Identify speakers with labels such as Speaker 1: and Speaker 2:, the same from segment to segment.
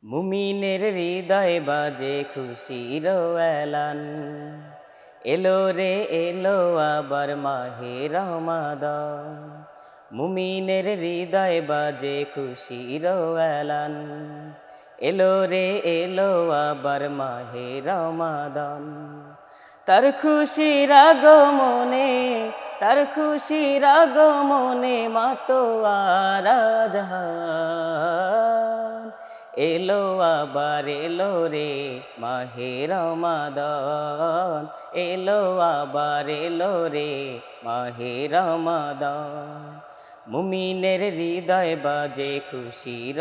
Speaker 1: মুমিনের হৃদয় বাজে খুশির এলান, এলো রে এলো আবার মাহে রমাদান। মুমিনের হৃদয় বাজে খুশির এলান, এলো রে এলো আবার মাহে রমাদান। তার খুশির আগমনে, তার খুশির আগমনে মাতোয়ারা জাহান। এলো আবার এলো রে মাহে রমাদান, এলো আবার এলো রে মাহে রমাদান। মুমিনের হৃদয় বাজে খুশির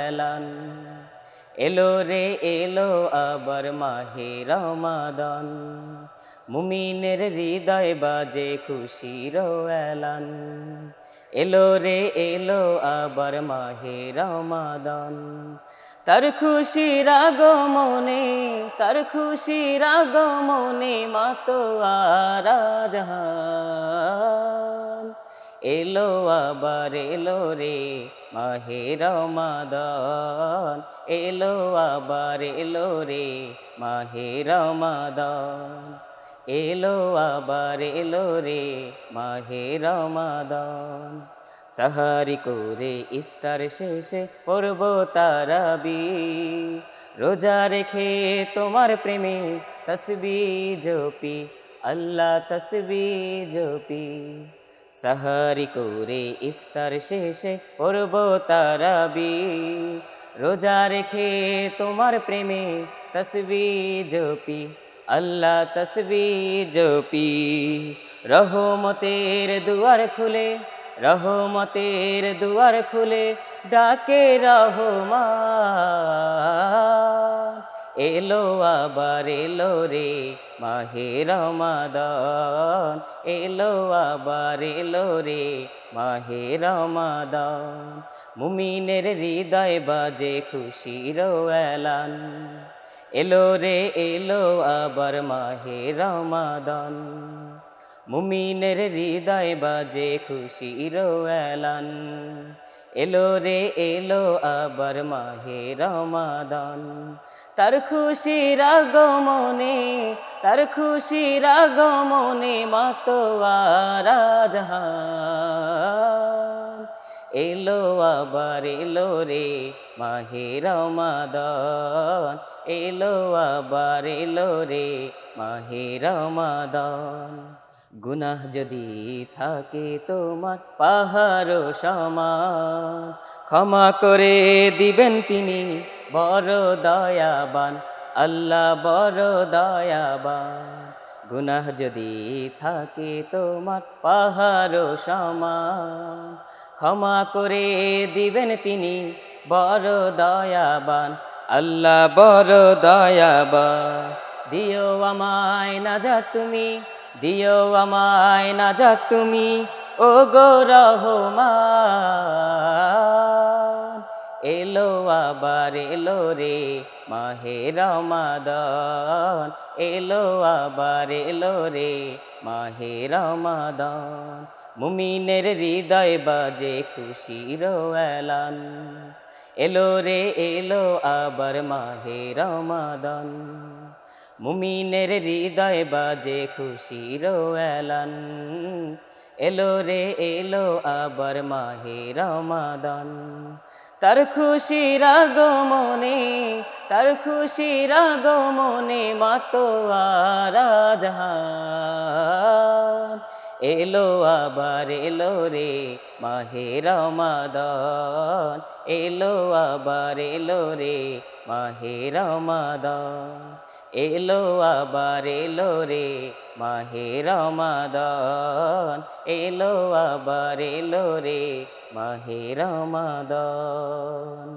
Speaker 1: এলান, এলো রে এলো আবার মাহে রমাদান। মুমিনের হৃদয় বাজে খুশির এলান, এলো রে এলো আবার মাহে রমাদান। তার খুশির আগমনে, তার খুশির আগমনে মাতোয়ারা জাহান। এলো আবার এলো রে মাহে রমাদান, এলো আবার এলো রে মাহে রমাদান, এলো আবার এলো রে মাহে রমাদান। সাহারি করে ইফতার শেষে পড়ব তারাবি, রোজা রেখে তোমার প্রেমে তসবিহ জপি, আল্লাহ তসবিহ জপি। সাহারি করে ইফতার শেষে পড়ব তারাবি, রোজা রেখে তোমার প্রেমে তসবিহ জপি, আল্লাহ তসবিহ জপি। রহমতের দুয়ার খুলে, রহমতের দুয়ার খুলে ডাকে রহমান। এলো আবার এলো রে মাহে রমাদান, এলো আবার এলো রে মাহে রমাদান। মুমিনের হৃদয় বাজে খুশির এলান, এলো রে এলো আবার মাহে রমাদান। মুমিনের হৃদয় বাজে খুশির এলান, এলো রে এলো আবার মাহে রমাদান। তার খুশির আগমনে, তার খুশির আগমনে মাতোয়ারা জাহান। এলো আবার এলো রে মাহে রমাদান, এলো আবার এলো রে মাহে রমাদান। গুনাহ যদি থাকে তোমার পাহাড় সমান, ক্ষমা করে দিবেন তিনি বড় দয়াবান, আল্লাহ বড় দয়াবান। গুনাহ যদি থাকে তোমার পাহাড় সমান, ক্ষমা করে দিবেন তিনি বড় দয়াবান, আল্লাহ বড় দয়াবান। দিও আমায় নাজাত তুমি, দিও আমায় নাজাত তুমি, ও গো রহমান। এলো আবার এলো রে মাহে রমাদান, এলো আবার এলো রে মাহে রমাদান। মুমিনের হৃদয় বাজে খুশির এলান, এলো রে এলো আবার মাহে রমাদান। মুমিনের হৃদয় বাজে খুশির এলান, এলো রে এলো আবার মাহে রমাদান। তার খুশির আগমনে, তার খুশির আগমনে মাতোয়ারা জাহান। এলো আবার এলো রে মাহে রমাদান, এলো আবার এলো রে মাহে রমাদান, এলো আবার এলো রে মাহে রমাদান, এলো আবার এলো রে মাহে রমাদান।